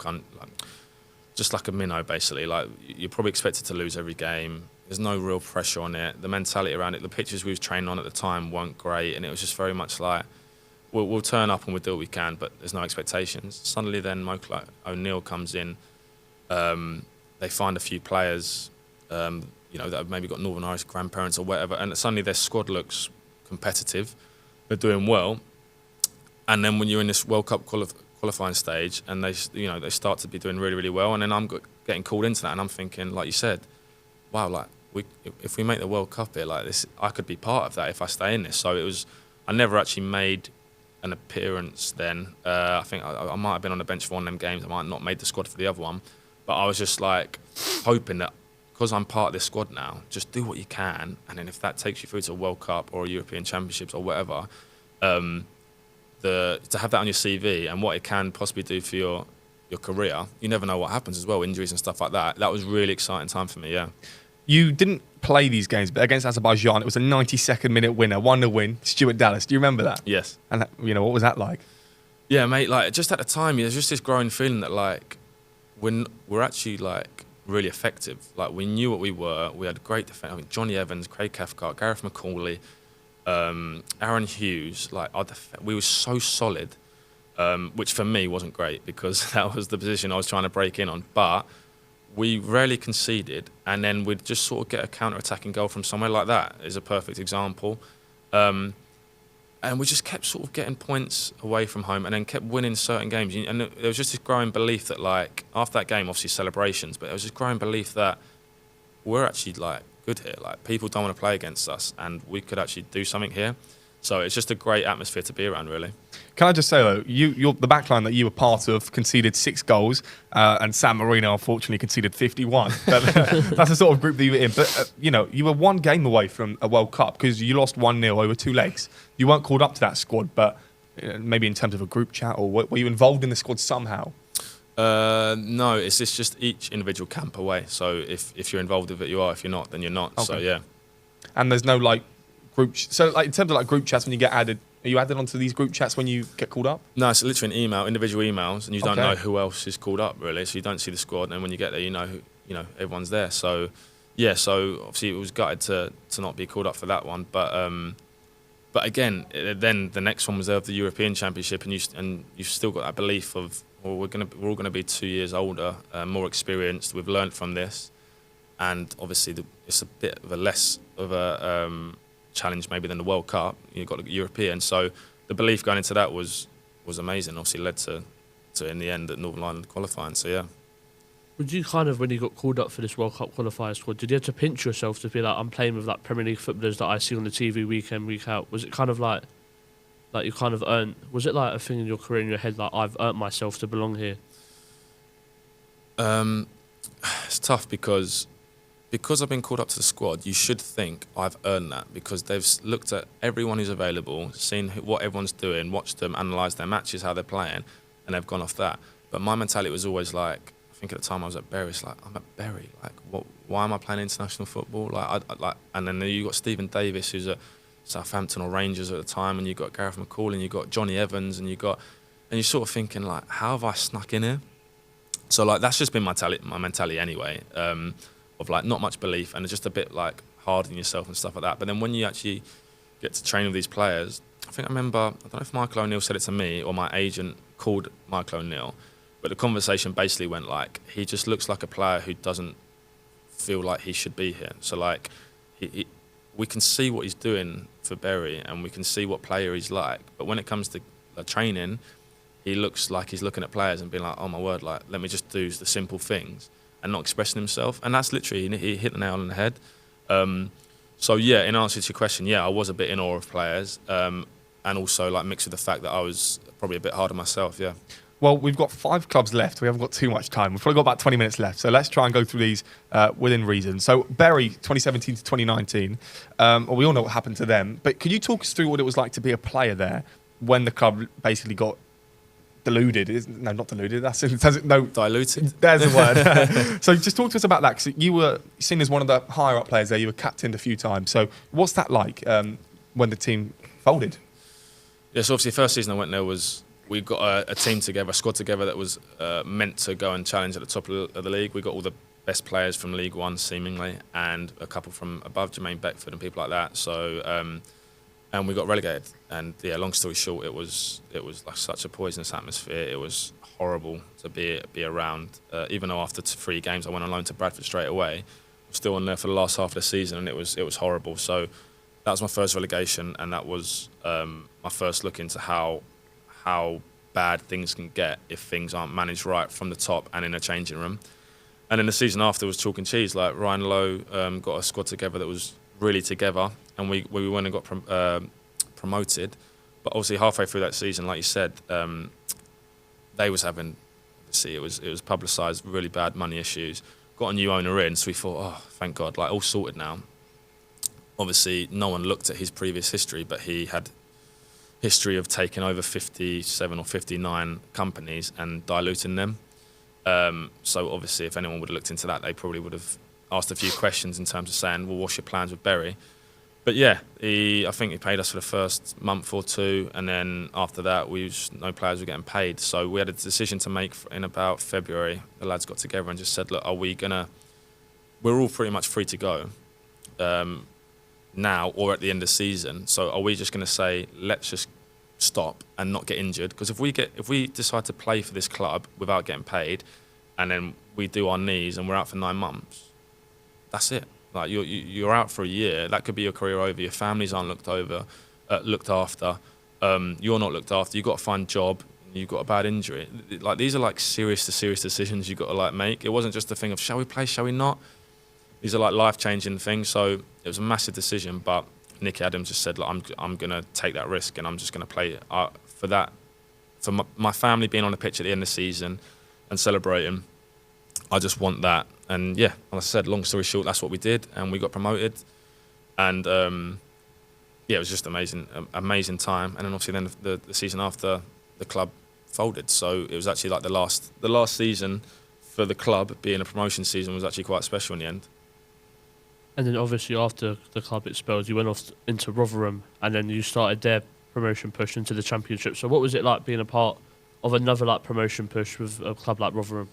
just like a minnow, basically. Like, you're probably expected to lose every game. There's no real pressure on it. The mentality around it, the pitches we was training on at the time weren't great, and it was just very much like, we'll turn up and we'll do what we can, but there's no expectations. Suddenly then Michael O'Neill comes in, they find a few players, that have maybe got Northern Irish grandparents or whatever, and suddenly their squad looks competitive, they're doing well, and then when you're in this World Cup qualifying stage, and they start to be doing really, really well, and then I'm getting called into that, and I'm thinking, like you said, wow, like if we make the World Cup here, like this, I could be part of that if I stay in this. So it was, I never actually made an appearance then. I think I might have been on the bench for one of them games. I might not made the squad for the other one, but I was just like hoping that because I'm part of this squad now, just do what you can, and then if that takes you through to a World Cup or a European Championships or whatever, to have that on your CV and what it can possibly do for your career, you never know what happens as well, injuries and stuff like that. That was really exciting time for me, yeah. You didn't play these games, but against Azerbaijan, it was a 92nd minute winner, 1-0 win, Stuart Dallas. Do you remember that? Yes. And that, what was that like? Yeah, mate, like just at the time, there's just this growing feeling that like we're actually like really effective. Like we knew what we were. We had great defence. I mean, Johnny Evans, Craig Cathcart, Gareth McCauley, Aaron Hughes. Like we were so solid, which for me wasn't great because that was the position I was trying to break in on. But we rarely conceded, and then we'd just sort of get a counter-attacking goal from somewhere like that is a perfect example. And we just kept sort of getting points away from home and then kept winning certain games. And there was just this growing belief that, like, after that game, obviously celebrations, but there was this growing belief that we're actually, like, good here. Like, people don't want to play against us, and we could actually do something here. So it's just a great atmosphere to be around, really. Can I just say, though, you're the backline that you were part of conceded 6 goals, and San Marino, unfortunately, conceded 51. That's the sort of group that you were in. But, you were one game away from a World Cup because you lost 1-0 over 2 legs. You weren't called up to that squad, but maybe in terms of a group chat, or were you involved in the squad somehow? No, it's just each individual camp away. So if you're involved with it, you are. If you're not, then you're not. Okay. So, yeah. And there's no, like, group. So, like, in terms of like group chats, when you get added, are you added onto these group chats when you get called up? No, it's literally an email, individual emails, and you don't know who else is called up really. So you don't see the squad, and when you get there, you know everyone's there. So, yeah. So obviously it was gutted to not be called up for that one, but again, then the next one was there of the European Championship, and you've still got that belief of, well, we're all gonna be 2 years older, more experienced. We've learned from this, and obviously it's a bit of a less of a challenge maybe than the World Cup. You've got the European, so the belief going into that was amazing. Obviously led to in the end at Northern Ireland qualifying. So yeah. Would you kind of, when you got called up for this World Cup qualifier squad, did you have to pinch yourself to be like, I'm playing with like Premier League footballers that I see on the TV week in, week out? Was it kind of like you kind of earned? Was it like a thing in your career in your head like, I've earned myself to belong here? It's tough because I've been called up to the squad, you should think I've earned that because they've looked at everyone who's available, seen what everyone's doing, watched them, analysed their matches, how they're playing, and they've gone off that. But my mentality was always like, I think at the time I was at Bury, it's like, I'm at Bury. Like, why am I playing international football? And then you got Stephen Davis, who's at Southampton or Rangers at the time, and you got Gareth McCauley, and you got Johnny Evans, and you're sort of thinking like, how have I snuck in here? So like that's just been my mentality anyway. Of like not much belief and it's just a bit like hard on yourself and stuff like that. But then when you actually get to train with these players, I remember, I don't know if Michael O'Neill said it to me or my agent called Michael O'Neill, but the conversation basically went like, he just looks like a player who doesn't feel like he should be here. So like, we can see what he's doing for Bury and we can see what player he's like, but when it comes to training, he looks like he's looking at players and being like, oh my word, like let me just do the simple things. And not expressing himself, and that's literally he hit the nail on the head. So yeah, in answer to your question, yeah, I was a bit in awe of players, and also like mixed with the fact that I was probably a bit hard on myself. Yeah. Well, we've got 5 clubs left. We haven't got too much time. We've probably got about 20 minutes left, so let's try and go through these within reason. So Bury, 2017 to 2019. Well, we all know what happened to them, but could you talk us through what it was like to be a player there when the club basically got deluded? No, not deluded. Diluted. There's the word. So just talk to us about that, because you were seen as one of the higher up players there. You were captained a few times. So what's that like when the team folded? Yeah, so obviously the first season I went there we got a team together, a squad together that was meant to go and challenge at the top of the league. We got all the best players from League One seemingly, and a couple from above, Jermaine Beckford and people like that. So. And we got relegated, and yeah, long story short, it was like such a poisonous atmosphere. It was horrible to be around. Even though after 3 games I went on loan to Bradford straight away, I was still on there for the last half of the season, and it was horrible. So that was my first relegation, and that was my first look into how bad things can get if things aren't managed right from the top and in a changing room. And then the season after was chalk and cheese. Like Ryan Lowe got a squad together that was really together, and we went and got promoted. But obviously halfway through that season, like you said, they was having, obviously it was publicised, really bad money issues. Got a new owner in, so we thought, oh, thank God, like all sorted now. Obviously, no one looked at his previous history, but he had history of taking over 57 or 59 companies and diluting them. So obviously, if anyone would have looked into that, they probably would have asked a few questions in terms of saying, well, what's your plans with Bury? But yeah, I think he paid us for the first month or two, and then after that, no players were getting paid. So we had a decision to make in about February. The lads got together and just said, look, we're all pretty much free to go now or at the end of the season. So are we just going to say, let's just stop and not get injured? Because if we decide to play for this club without getting paid, and then we do our knees and we're out for 9 months, that's it. Like you're out for a year. That could be your career over. Your families aren't looked after. You're not looked after. You've got to find a job. You've got a bad injury. Like these are like serious decisions you've got to like make. It wasn't just a thing of shall we play, shall we not. These are like life-changing things. So it was a massive decision. But Nicky Adams just said, like, I'm gonna take that risk and I'm just gonna play for that. For my family being on the pitch at the end of the season and celebrating. I just want that. And yeah, like I said, long story short, that's what we did, and we got promoted. And yeah, it was just amazing time. And then obviously then the season after, the club folded. So it was actually like the last season for the club being a promotion season was actually quite special in the end. And then obviously after the club expelled, you went off into Rotherham, and then you started their promotion push into the Championship. So what was it like being a part of another like promotion push with a club like Rotherham?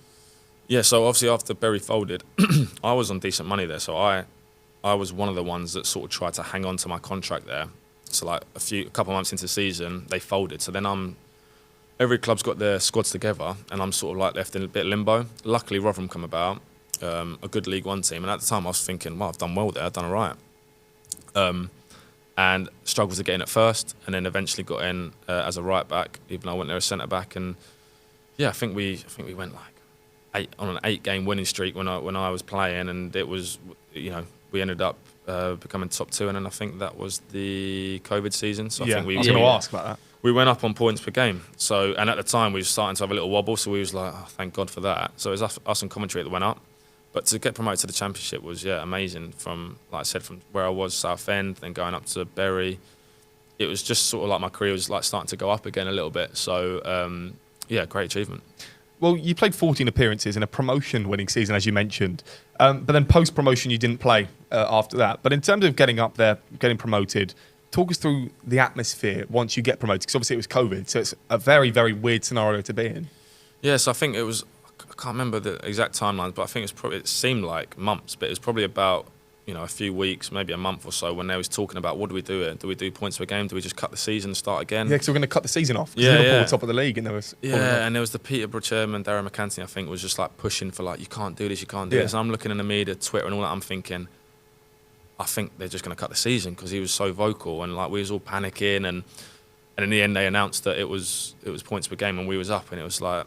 Yeah, so obviously after Bury folded, I was on decent money there. So I was one of the ones that sort of tried to hang on to my contract there. So like a couple of months into the season, they folded. So then every club's got their squads together, and I'm sort of like left in a bit of limbo. Luckily, Rotherham come about, a good League One team, and at the time I was thinking, well, I've done well there, I've done all right. And struggled to get in at first, and then eventually got in as a right back, even though I went there as centre back. And yeah, I think we went like on an 8-game winning streak when I was playing, and it was, we ended up becoming top 2, and then I think that was the COVID season. So yeah, I think I was going to ask about that. We went up on points per game. So, and at the time we were starting to have a little wobble, so we was like, oh, thank God for that. So it was us and Commentary that went up. But to get promoted to the Championship was, amazing. From, like I said, from where I was, Southend, then going up to Bury. It was just sort of like my career was like starting to go up again a little bit. So, great achievement. Well, you played 14 appearances in a promotion-winning season, as you mentioned. But then post-promotion, you didn't play after that. But in terms of getting up there, getting promoted, talk us through the atmosphere once you get promoted, because obviously it was COVID, so it's a very, very weird scenario to be in. Yes, I think it was, I can't remember the exact timelines, but I think it seemed like months, but it was probably about, a few weeks, maybe a month or so, when they was talking about what do we do here? Do we do points per game? Do we just cut the season and start again? Yeah, because we're going to cut the season off. Yeah, Liverpool were top of the league, and there was and there was the Peterborough chairman, Darren McCanty, I think, was just like pushing for like, you can't do this, you can't do this. And I'm looking in the media, Twitter, and all that. I'm thinking, I think they're just going to cut the season, because he was so vocal, and like we was all panicking, and in the end they announced that it was points per game, and we was up, and it was like,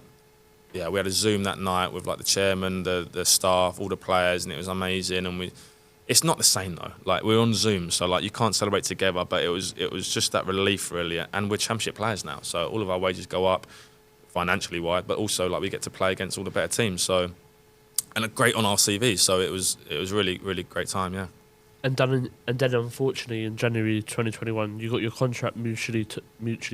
we had a Zoom that night with like the chairman, the staff, all the players, and it was amazing. And it's not the same though. Like we're on Zoom, so like you can't celebrate together. But it was just that relief really. And we're Championship players now, so all of our wages go up, financially wide, but also like we get to play against all the better teams. So, and a great on our CV. So it was really, really great time. Yeah. And then unfortunately in January 2021, you got your contract mutually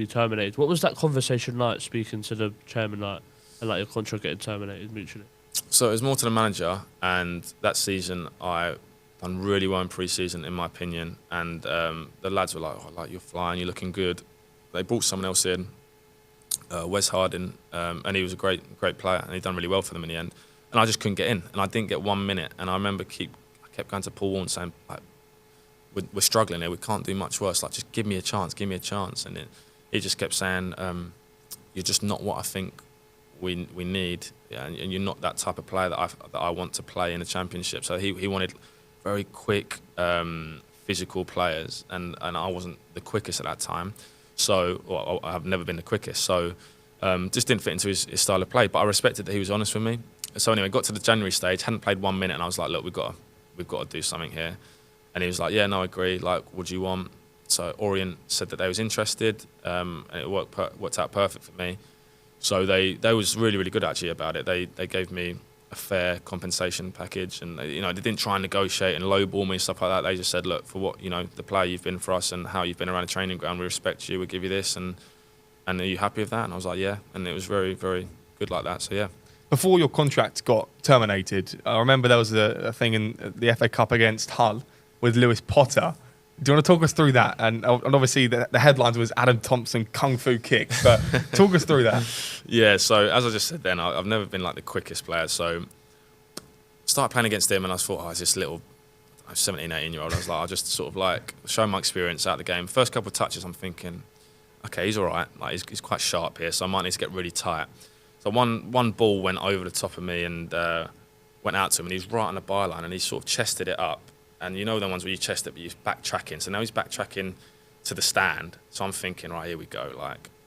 terminated. What was that conversation like, speaking to the chairman, and like your contract getting terminated mutually? So it was more to the manager, and that season I done really well in pre-season, in my opinion. And the lads were like, "Oh, like you're flying, you're looking good." They brought someone else in, Wes Harding, and he was a great player, and he done really well for them in the end. And I just couldn't get in, and I didn't get 1 minute. And I remember I kept going to Paul Warne saying, like, we're struggling here, we can't do much worse. Like, just give me a chance. And he just kept saying, "You're just not what I think we need, and you're not that type of player that I want to play in the Championship." So he wanted very quick, physical players, and I wasn't the quickest at that time. So I've never been the quickest. So just didn't fit into his style of play. But I respected that he was honest with me, So anyway, got to the January stage, hadn't played 1 minute, and I was like, look, we've got to do something here. And he was like, yeah, no, I agree. Like, what do you want? So Orient said that they was interested, and it worked out perfect for me. So they was really, really good actually about it. They gave me a fair compensation package, and they didn't try and negotiate and lowball me and stuff like that. They just said, look, for what the player you've been for us and how you've been around the training ground, we respect you. We'll give you this, and are you happy with that? And I was like, yeah. And it was very, very good like that. So yeah. Before your contract got terminated, I remember there was a thing in the FA Cup against Hull with Lewis Potter. Do you want to talk us through that? And obviously the headlines was Adam Thompson Kung Fu kick, but talk us through that. Yeah, so as I just said then, I've never been like the quickest player. So started playing against him and I thought, it's this little 17, 18-year-old. I was like, I'll just sort of like show my experience out the game. First couple of touches, I'm thinking, okay, he's all right. Like he's quite sharp here, so I might need to get really tight. So one ball went over the top of me and went out to him, and he's right on the byline, and he sort of chested it up. And you know the ones where you chest it, but you're backtracking. So now he's backtracking to the stand. So I'm thinking, right, here we go.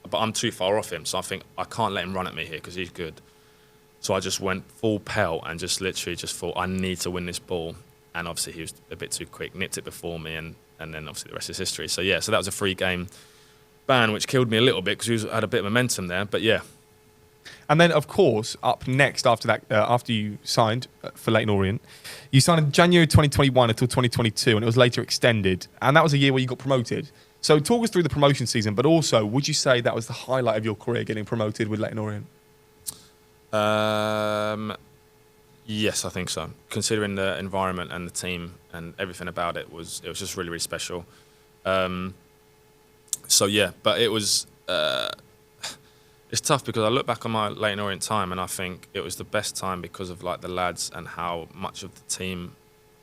But I'm too far off him, so I think I can't let him run at me here because he's good. So I just went full pelt and just literally just thought, I need to win this ball. And obviously he was a bit too quick, nipped it before me, and then obviously the rest is history. So yeah, so that was a 3-game ban, which killed me a little bit because he had a bit of momentum there. But yeah. And then, of course, up next after that, after you signed for Leyton Orient, you signed in January 2021 until 2022, and it was later extended. And that was a year where you got promoted. So talk us through the promotion season, but also, would you say that was the highlight of your career, getting promoted with Leyton Orient? Yes, I think so. Considering the environment and the team and everything about it was just really, really special. So yeah, but it was. It's tough because I look back on my Leyton Orient time and I think it was the best time because of like the lads and how much of the team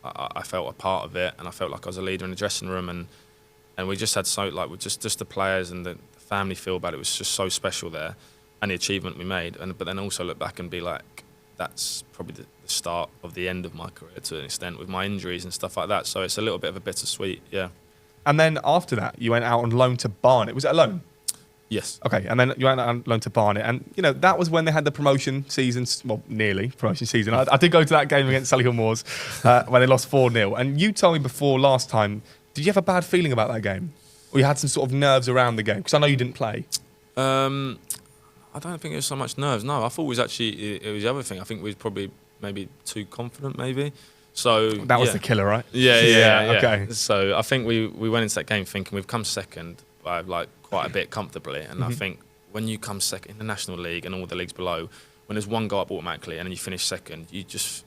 I felt a part of it, and I felt like I was a leader in the dressing room, and we just had with just the players and the family feel about it was just so special there, and the achievement we made, but then also look back and be like, that's probably the start of the end of my career to an extent with my injuries and stuff like that. So it's a little bit of a bittersweet, yeah. And then after that, you went out on loan to Barnet. Was it a loan? Yes. Okay, and then you went on loan to Barnet, and that was when they had the promotion season, well, nearly promotion season. I did go to that game against Solihull Moors when they lost 4-0, and you told me before last time, did you have a bad feeling about that game? Or you had some sort of nerves around the game? Because I know you didn't play. I don't think it was so much nerves, no. I thought it was the other thing. I think we was probably maybe too confident, maybe. So that was the killer, right? Yeah. Okay. So I think we went into that game thinking we've come second by like quite a bit comfortably, and I think when you come second in the National League and all the leagues below, when there's one go up automatically and then you finish second, it's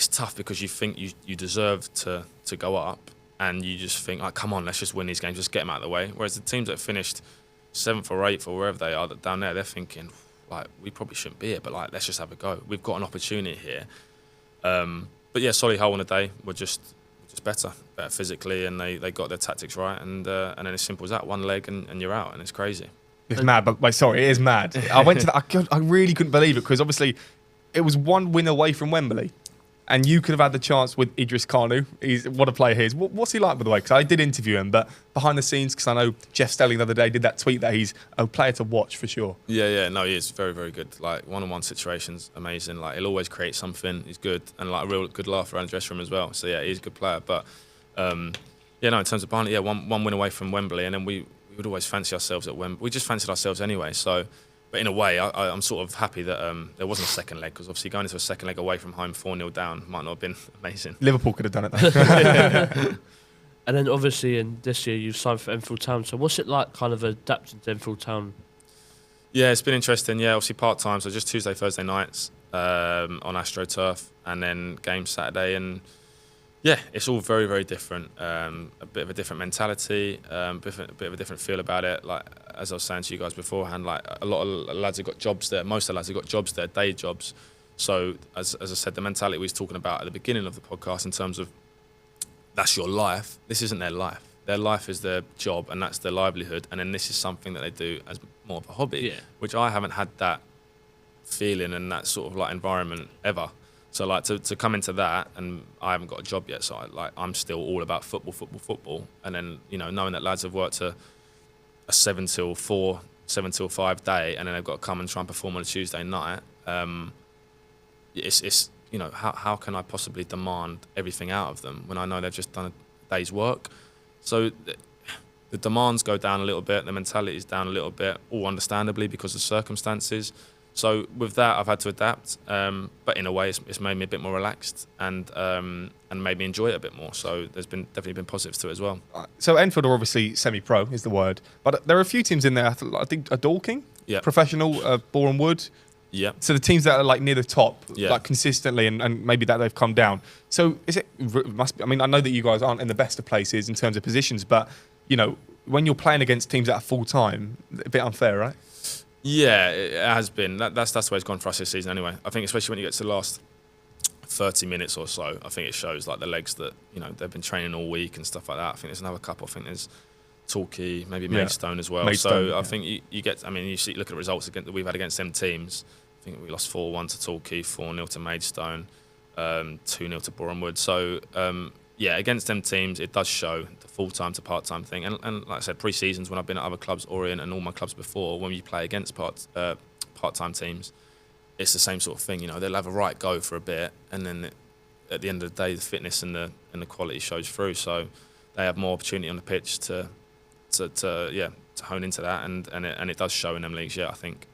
tough because you think you deserve to go up, and you just think, come on, let's just win these games, just get them out of the way. Whereas the teams that finished 7th or 8th or wherever they are down there, they're thinking, like, we probably shouldn't be here, but like, let's just have a go. We've got an opportunity here. But yeah, Solihull on the day were just better physically, and they got their tactics right, and then as simple as that, one leg and you're out, and it's crazy. It's mad, but sorry, it is mad. I went to that. I really couldn't believe it because obviously it was one win away from Wembley, and you could have had the chance with Idris Kanu. What a player he is. What's he like, by the way? Because I did interview him, but behind the scenes, because I know Jeff Stelling the other day did that tweet that he's a player to watch for sure. Yeah, no, he is very, very good. Like one-on-one situations, amazing. Like he'll always create something. He's good, and like a real good laugh around the dressing room as well. So yeah, he's a good player. But in terms of Barnet, one win away from Wembley, and then we would always fancy ourselves at Wembley. We just fancied ourselves anyway. So, but in a way, I'm sort of happy that there wasn't a second leg, because obviously going into a second leg away from home 4-0 down might not have been amazing. Liverpool could have done it though. And then obviously in this year you've signed for Enfield Town. So what's it like kind of adapting to Enfield Town? Yeah, it's been interesting. Yeah, obviously part-time, so just Tuesday, Thursday nights on AstroTurf, and then games Saturday. And yeah, it's all very, very different. A bit of a different mentality, a bit of a different feel about it. Like, as I was saying to you guys beforehand, like a lot of lads have got jobs there. Most of the lads have got jobs there, day jobs. So as I said, the mentality we was talking about at the beginning of the podcast in terms of that's your life, this isn't their life. Their life is their job, and that's their livelihood. And then this is something that they do as more of a hobby, which I haven't had that feeling and that sort of like environment ever. So like to come into that, and I haven't got a job yet, so I'm still all about football. And then, knowing that lads have worked a 7 till 4, 7 till 5 day, and then they've got to come and try and perform on a Tuesday night. it's how can I possibly demand everything out of them when I know they've just done a day's work? So the demands go down a little bit, the mentality is down a little bit, all understandably because of circumstances. So with that, I've had to adapt, but in a way, it's made me a bit more relaxed and made me enjoy it a bit more. So there's definitely been positives to it as well. So Enfield are obviously semi-pro is the word, but there are a few teams in there. I think a Dorking, professional, Boreham Wood. Yeah. So the teams that are like near the top, Yeah. like consistently, and maybe that they've come down. So is it must be? I mean, I know that you guys aren't in the best of places in terms of positions, but when you're playing against teams that are full time, a bit unfair, right? Yeah, it has been. That's the way it's gone for us this season anyway. I think especially when you get to the last 30 minutes or so, I think it shows like the legs that, they've been training all week and stuff like that. I think there's another couple. I think there's Torquay, maybe Maidstone as well. I think you get, you see, look at the results that we've had against them teams. I think we lost 4-1 to Torquay, 4-0 to Maidstone, 2-0 to Boreham Wood. So, against them teams, it does show the full-time to part-time thing. And like I said, pre-seasons when I've been at other clubs, Orient and all my clubs before, when you play against part-time teams, it's the same sort of thing. They'll have a right go for a bit, and then at the end of the day, the fitness and the quality shows through. So they have more opportunity on the pitch to hone into that, and it does show in them leagues. Yeah, I think.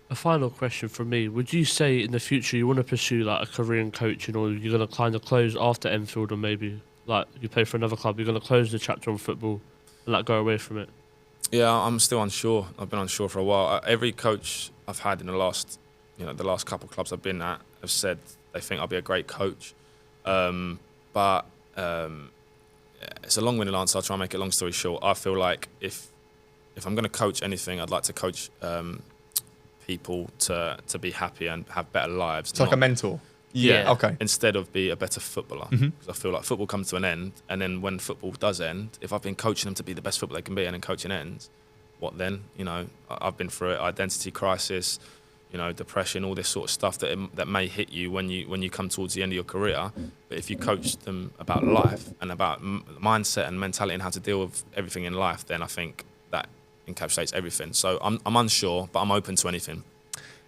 A final question from me. Would you say in the future you want to pursue like a career in coaching, or you're going to kind of close after Enfield, or maybe like you play for another club, you're going to close the chapter on football and like go away from it? Yeah, I'm still unsure. I've been unsure for a while. Every coach I've had in the last couple of clubs I've been at have said they think I'll be a great coach. But it's a long-winded answer. I'll try and make it long story short. I feel like if I'm going to coach anything, I'd like to coach people to be happy and have better lives. It's like a mentor. Yeah. Okay. Instead of be a better footballer. Because I feel like football comes to an end, and then when football does end, if I've been coaching them to be the best footballer they can be, and then coaching ends, what then? I've been through it. Identity crisis, depression, all this sort of stuff that may hit you when you come towards the end of your career. But if you coach them about life and about mindset and mentality and how to deal with everything in life, then I think that encapsulates everything. So I'm unsure, but I'm open to anything.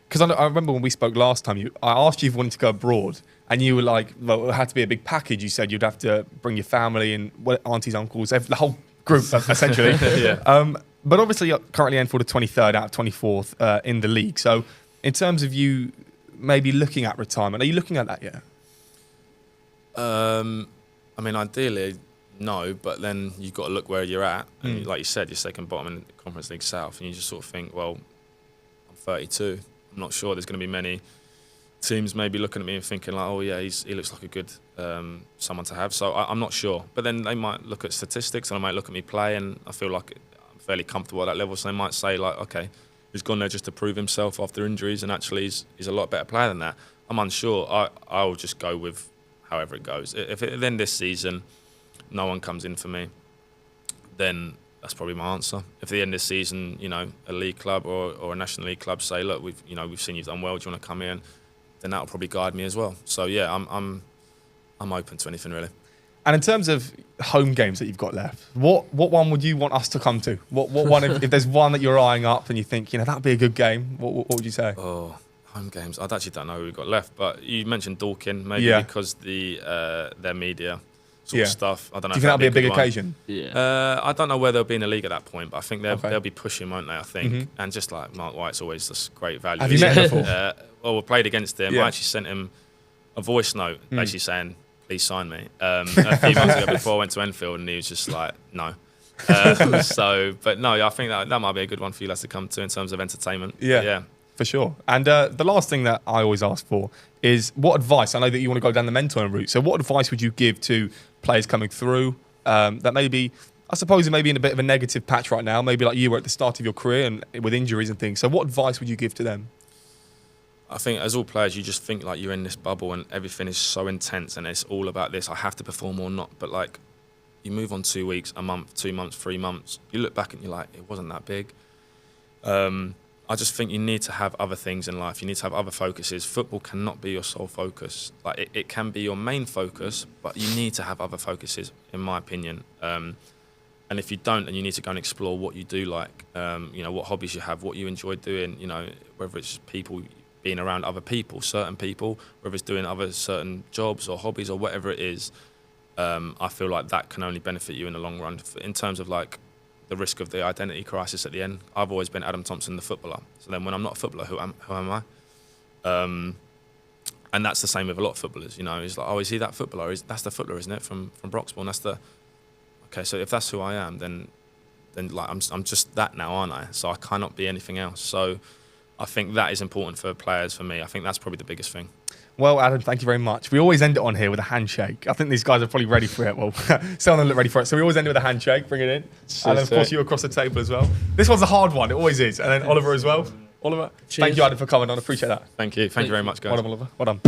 Because I remember when we spoke last time, I asked you if you wanted to go abroad, and you were like, well, it had to be a big package. You said you'd have to bring your family and aunties, uncles, the whole group, essentially. Yeah. But obviously, you're currently Enfield are 23rd out of 24th in the league. So in terms of you maybe looking at retirement, are you looking at that yet? Ideally, no, but then you've got to look where you're at. And like you said, you're second bottom in the Conference League South, and you just sort of think, well, I'm 32. I'm not sure there's going to be many teams maybe looking at me and thinking like, oh yeah, he looks like a good someone to have. So I'm not sure. But then they might look at statistics, and they might look at me play, and I feel like I'm fairly comfortable at that level. So they might say like, okay, he's gone there just to prove himself after injuries, and actually he's a lot better player than that. I'm unsure. I'll just go with however it goes. If then this season no one comes in for me, then that's probably my answer. If at the end of the season, a league club or a national league club say, look, we've seen you've done well, do you want to come in? Then that'll probably guide me as well. So yeah, I'm open to anything really. And in terms of home games that you've got left, what one would you want us to come to? What one if there's one that you're eyeing up and you think that'd be a good game? What would you say? Oh, home games. I actually don't know who we've got left, but you mentioned Dorking, maybe because their media sort of stuff. I don't know. Do you think that'll be a big occasion? Yeah. I don't know where they'll be in the league at that point, but I think they'll be pushing, won't they? I think, and just like Mark White's always just great value. Have you met him before? Well, we played against him. I actually sent him a voice note, basically saying, "Please sign me." A few months ago, before I went to Enfield, and he was just like, "No." But no, I think that might be a good one for you lads to come to in terms of entertainment. Yeah. For sure. And the last thing that I always ask for is what advice, I know that you want to go down the mentoring route, so what advice would you give to players coming through that maybe, I suppose, it may be in a bit of a negative patch right now, maybe like you were at the start of your career and with injuries and things. So what advice would you give to them? I think as all players, you just think like you're in this bubble and everything is so intense and it's all about this, I have to perform or not. But like, you move on 2 weeks, a month, 2 months, 3 months, you look back and you're like, it wasn't that big. I just think you need to have other things in life. You need to have other focuses. Football cannot be your sole focus. Like it can be your main focus, but you need to have other focuses, in my opinion. And if you don't, then you need to go and explore what you do like. What hobbies you have, what you enjoy doing. Whether it's people being around other people, certain people, whether it's doing other certain jobs or hobbies or whatever it is. I feel like that can only benefit you in the long run. In terms of like the risk of the identity crisis at the end, I've always been Adam Thompson, the footballer. So then when I'm not a footballer, who am I? And that's the same with a lot of footballers. You know, it's like, oh, is he that footballer? That's the footballer, isn't it? From Broxbourne. That's the. Okay, so if that's who I am, then like I'm just that now, aren't I? So I cannot be anything else. So I think that is important for players. For me, I think that's probably the biggest thing. Well, Adam, thank you very much. We always end it on here with a handshake. I think these guys are probably ready for it. Well, some of them look ready for it. So we always end it with a handshake. Bring it in. And then, of course, you across the table as well. This one's a hard one. It always is. And then Oliver as well. Oliver, thank you, Adam, for coming on. I appreciate that. Thank you. Thank you very much, guys. Well done, Oliver. Well done.